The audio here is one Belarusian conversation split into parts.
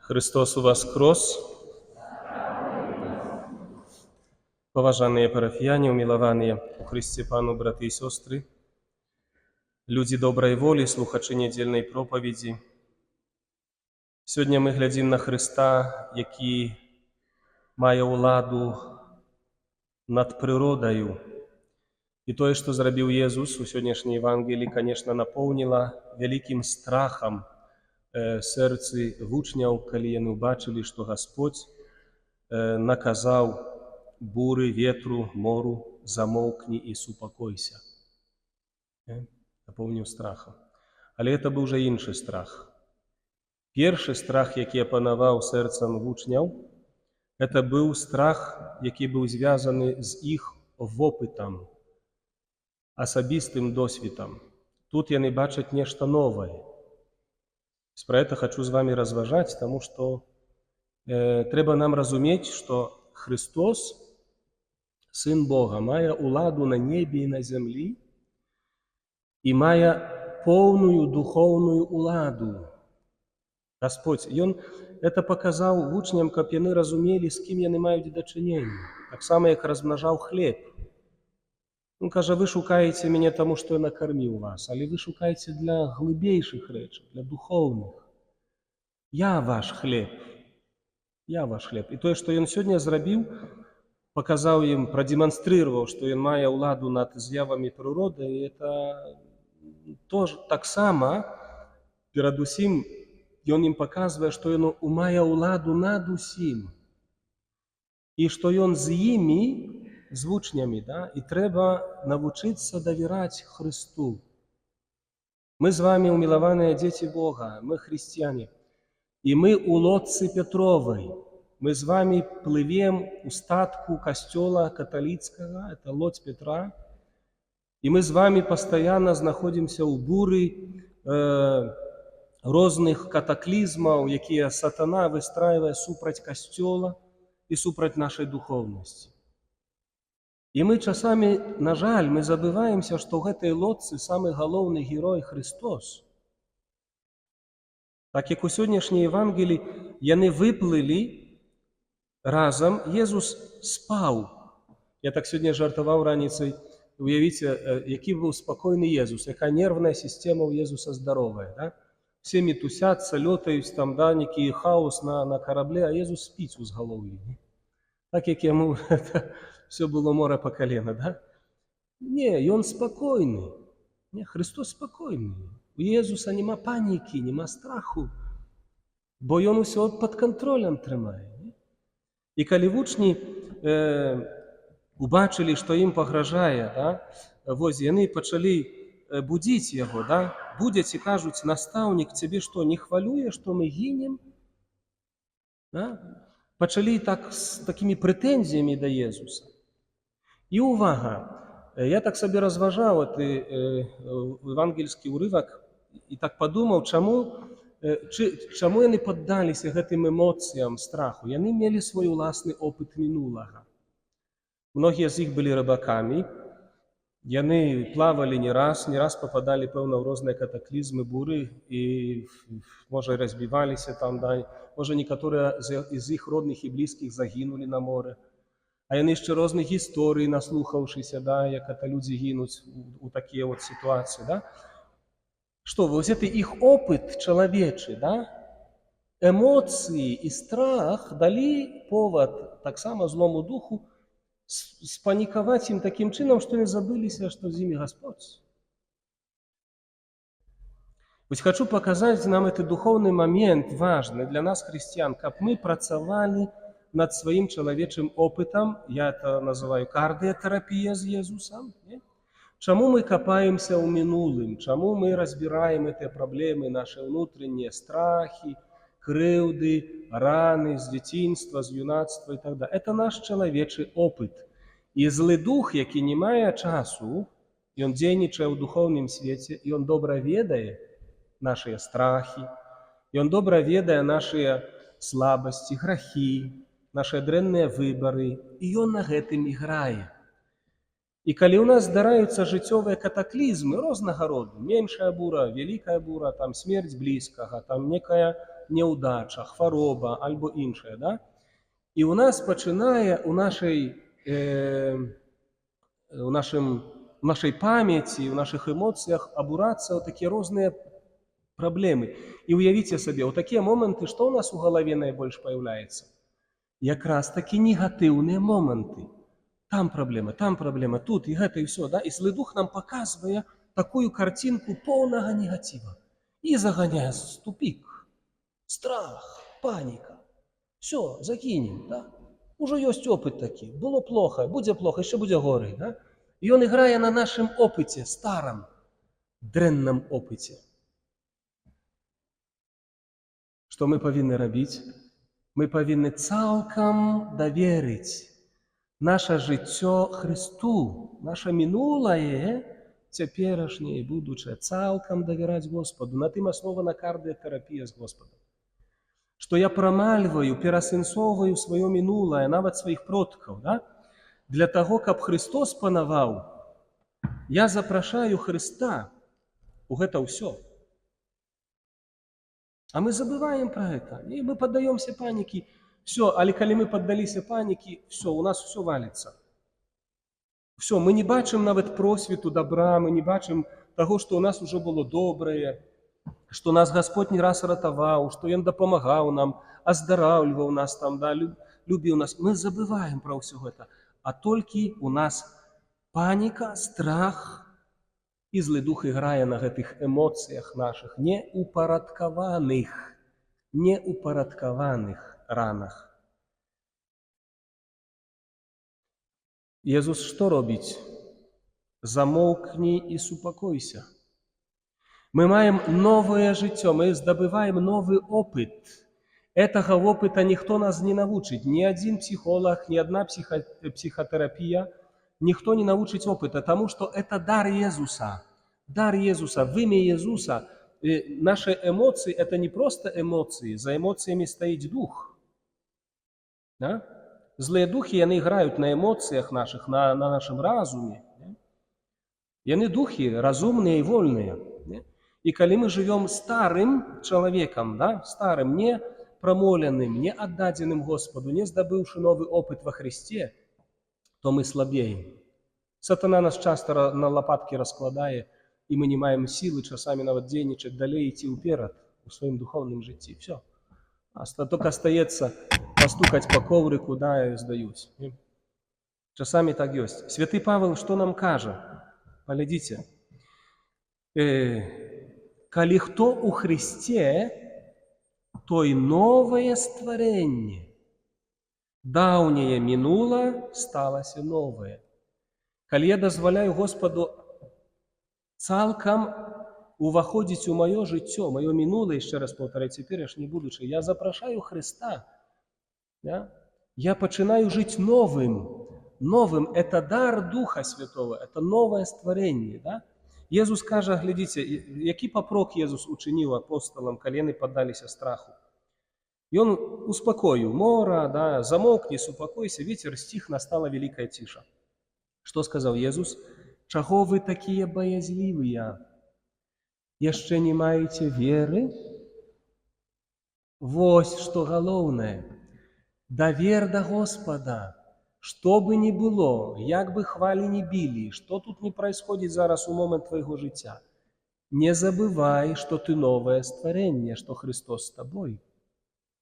Христос воскрес! Поважанные парафияне, умилованные у Христе Пану, браты и сестры, люди доброй воли, слухачи недельной проповеди. Сьогодні ми глядим на Христа, який має владу над природою. І те, що зробив Єсус у сьогоднішній Євангелії, звісно, наповнило великим страхом серці учнів, коли вони бачили, що Господь наказав бури, ветру, мору, замовкни і супокойся. Наповнив страхом. Але це був вже інший страх. Перший страх, який опанував серцем учнів, це був страх, який був зв'язаний з їх опитом, особистим досвідом. Тут вони бачать нечто нове. Про це хочу з вами розважати, тому що треба нам розуміти, що Христос, Син Бога, має владу на небі і на землі, і має повну духовну владу. Господь, і Він це показав учням, щоб вони розуміли, з ким вони мають до чинення. Так само, як розмножав хліб. Він каже, ви шукаєте мене тому, що я накормив вас, але ви шукаєте для глибших речей, для духовних. Я ваш хліб. Я ваш хліб. І те, що Він сьогодні зробив, показав їм, продемонстрував, що Він має владу над з'явами природи, і це так само, перед усім, Він їм показує, що Він має владу над усім. І що Він з ними, з учнями, да? І треба навчитися довіряти Христу. Ми з вами, умиловані діти Бога, ми християни. І ми у лодці Петровій. Мы с вами плывем у статку костела католического, это лодь Петра, и мы с вами постоянно находимся у буры разных катаклизмов, які сатана выстраивает супроть костела и супроть нашей духовности. И мы часами, на жаль, мы забываемся, что в этой лодце самый головный герой Христос. Так як у сьогоднішній Євангелії вони виплили разом, Єсус спав. Я так сьогодні жартував раніцею. Уявіть, який був спокійний Єсус, яка нервна система у Єсуса здорова. Да? Всі метусяться, льотають, там, да, некий хаос на кораблі, а Єсус спить з голови. Так як йому все було море по колено. Да? Ні, і він спокійний. Ні, Христос спокійний. У Єсуса нема паніки, нема страху, бо він усе під контролем тримає. І коли учні побачили, що їм погрожає, да, вони почали будити його, да, будять і кажуть, наставник, тебе що, не хвалює, що ми гинемо? Да? Почали так, з такими претензіями до Єсуса. І увага, я так собі розважав євангельський уривок і так подумав, чому вони піддалися гэтым емоціям страху? Вони мали свій власний опит минулого. Многие з них були рибаками, вони плавали не раз попадали, певно, в різні катаклізми, бури, і, може, розбивалися там, да, може, некоторі з їх родних і близьких загинули на море. А вони ще різних історій, наслухавшися, да, як люди гинуть у такі от ситуації. Да? Что, вот это их опыт человечий, да? Эмоции и страх дали повод так само злому духу спаниковать им таким чином, что они забылись, что с ними Господь. Вот хочу показать нам этот духовный момент важный для нас, христиан, как мы працевали над своим человечим опытом, я это называю кардиотерапия с Иисусом, не? Чому ми копаємося у минулим? Чому ми розбираємо ці проблеми, наші внутрішні страхи, кривди, рани з дитинства, з юнацтва і так далі? Це наш чоловічий опит. І злий дух, який не має часу, і він дійничає у духовному світі, і він добре відає наші страхи, і він добре відає наші слабості, гріхи, наші дренні вибори, і він на гэтым грає. І коли у нас здараються життєві катаклізми різного роду, менша бура, велика бура, там смерть близького, там некая няўдача, хвароба альбо іншае, да? І у нас пачынае у нашай памяці, у нашых эмоцыях абурацца такія розныя праблемы. І уявіце сабе, у такія моманты, што ў нас у галаве найбольш паяўляецца? Якраз такі негатыўныя моманты. Там праблема, тут і гэта і ўсё, да? І злы дух нам паказвае такую карцінку поўнага негатива і заганяе в тупик. Страх, паніка. Все, закінем, да? Ужо ёсць опыт такі. Было плохо, будзе плохо, яшчэ будзе горай, да? І ён іграе на нашым опыце, старым, дрэнным опыце. Што мы павінны рабіць? Мы павінны цалкам даверыць наша жыццё Христу, наша мінулае, цяперашняе і будучае, цалкам давяраць Господу. На тым аснована кардыятэрапія з Господам. Што я прамальваю, перасэнсоўваю сваё мінулае, нават сваіх продкаў, да? Для таго, каб Христос панаваў, я запрашаю Христа у гэта ўсё. А мы забываем пра гэта, і мы паддаёмся панікі. Всё, але калі мы паддаліся панікі, всё, у нас всё валіцца. Всё, мы не бачым нават просвету добра, мы не бачым таго, што ў нас ужо было добрае, што нас Господь не раз ратаваў, што Ён дапамагаў нам, аздараўліваў нас там, да, любіў нас. Мы забываем пра ўсё гэта. А толькі у нас паніка, страх і злы дух іграе на гэтых эмоцыях нашых, неупарадкаваных ранах. Езус што робіць? Замоўкні і супакойся. Мы маем новае жыццё, мы здабываем новы опыт. Этага опыта ніхто нас не навучыць. Ні адзін псіхолог, ні адна псіхатэрапія, ніхто не навучыць опыта, таму што это дар Езуса. Дар Езуса, в імя Езуса. Наши эмоции – это не просто эмоции, за эмоциями стоит дух. Да? Злые духи, яны играют на эмоциях наших, на нашем разуме. Яны духи разумные и вольные. И коли мы живем старым человеком, да, старым, не промоленным, не отдаденным Господу, не здобывшим новый опыт во Христе, то мы слабеем. Сатана нас часто на лопатки раскладает, и мы не маем силы часами нават дзейнічаць далей ідти ўперад у сваім духовным жыцці. Все. Только остается постукать по коврику, да, и сдаюсь. Часами так есть. Святый Павел что нам кажа? Поглядите. Калі хто у Христе, той новое стварэнне. Даўняе мінула, сталася новае. Калі я дазваляю Господу цалкам уваходзіць у маё жыццё, маё мінулае, яшчэ раз паўтараю, цяперашняе і будучае, я запрашаю Христа. Да? Я пачынаю жыць новым. Новым – это дар Духа Святого, это новое стварэнне. Да? Езус кажа, глядзіце, які папрок Езус учыніў апосталам, калі яны паддаліся страху. Ён успакоіў мора, да, замоўкні, супакойся, вецер сціх, настала вялікая ціша. Што сказаў Езус? Чаго вы такія баязлівыя? Яшчэ не маеце веры? Вось што галоўнае. Давер да Господа. Што бы ни было, як бы хвалі не били, что тут не происходит зараз у момент твоего жыцця, не забывай, что ты новое стварэнне, что Христос с тобой,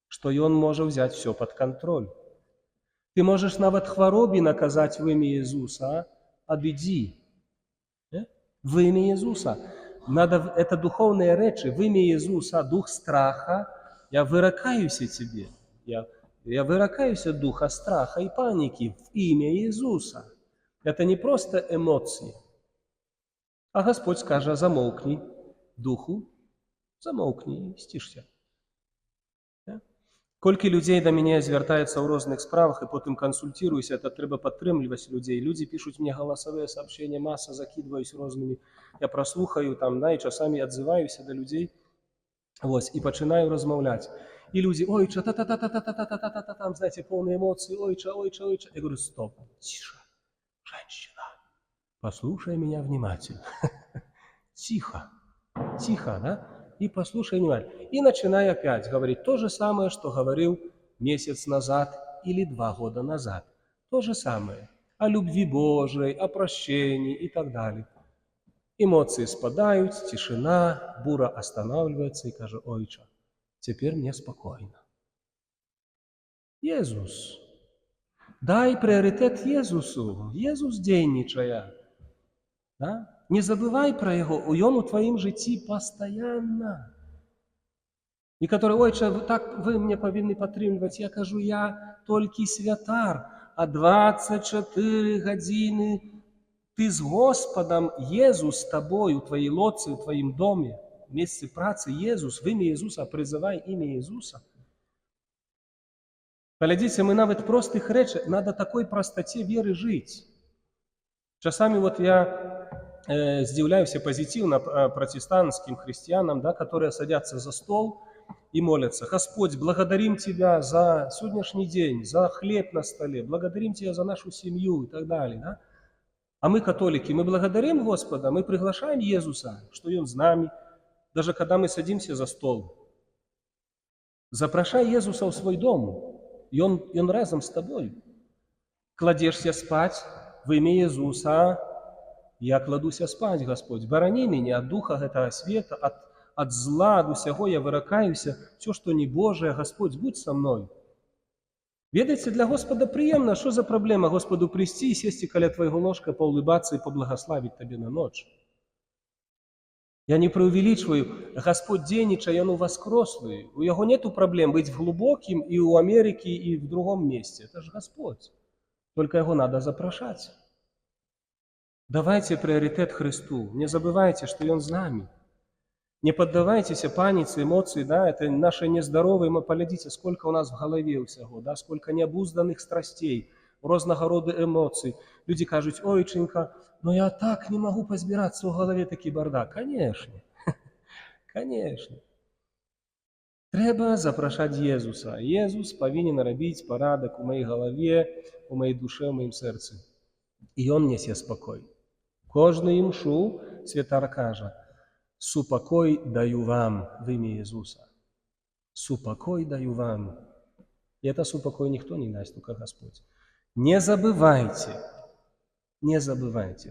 что Ён можа взять все под контроль. Ты можешь нават хваробе наказать в имя Иисуса, отойди. В имя Иисуса. Надо, это духовные речи. В имя Иисуса, дух страха, я выракаюсь тебе. Я выракаюсь от духа страха и паники в имя Иисуса. Это не просто эмоции. А Господь скажет, замолкни духу, замолкни, стишься. Да? Колькі людей до меня звертаются в розных справах, и потом консультируюсь, это треба подтрымливать людей. Люди пишут мне голосовые сообщения, масса закидываюсь розными. Я прослухаю там, да, и часами отзываюсь до людей. Вот, и начинаю размовлять. И люди, ойча, та-та-та-та-та-та-та-та-та-та, там, знаете, полные эмоции, ойча, ойча, ойча. Я говорю, стоп, тише, женщина, послушай меня внимательно. Тихо, тихо, да? и послушай внимательно. И начинай опять говорить то же самое, что говорил месяц назад или 2 года назад. То же самое. О любви Божией, о прощении и так далее. Эмоции спадают, тишина, бура останавливается и каже: «Ойче, теперь мне спокойно». Єсус. Дай пріоритет Єсусу. Єсус дійничає. Да? Не забывай про Його, Ён у твоїм житті постоянно. Некоторые: «Ойче, так ви мене повинні підтримувати». Я кажу: я тільки святар, а 24 години ти з Господом, Єсус з тобою, у твоїй лодці, у твоїм домі, в місці праці Єсус, в ім'я Ісуса, призивай ім'я Ісуса. Глядите, мы навіть простых речей, надо такой простоте веры жить. Часами вот я здивляюсь позитивно протестантским христианам, да, которые садятся за стол и молятся: «Господь, благодарим Тебя за сегодняшний день, за хлеб на столе, благодарим Тебя за нашу семью» и так далее. Да? А мы, католики, мы благодарим Господа, мы приглашаем Иисуса, что Он с нами, даже когда мы садимся за стол. Запрошай Иисуса в свой дом, и Он разом с тобой. Кладешься спать в имя Иисуса. Я кладуся спать, Господь. Борони меня от духа этого света, от зла, от усяго я выракаюся. Все, что не Божие, Господь, будь со мной. Ведайте, для Господа приемно. Что за проблема Господу прийти и сесть каля твоего ложка, поулыбаться и поблагословить тебе на ночь? Я не преувеличиваю. Господь денничает, Он у воскрослый. У Его нету проблем быть в глубоким и у Америки, и в другом месте. Это же Господь. Только Его надо запрошать. Давайте приоритет Христу. Не забывайте, что Он с нами. Не поддавайтесь панике, эмоции, да, это наши нездоровые, мы поглядите, сколько у нас в голове всего, да, сколько необузданных страстей, разного рода эмоций. Люди кажут: «Ойченька, но я так не могу позбираться в голове такий бардак». Конечно, конечно. Треба запрошать Єсуса. Єсус повинен робити порядок у моей голове, у моей душе, у моем сердце. И Он несе спокой. Кожну мшу святар каже: «Супокой даю вам в имя Иисуса». Супокой даю вам. И это супокой никто не даст, только Господь. Не забывайте,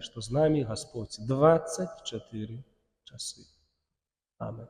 что с нами Господь 24 часа. Аминь.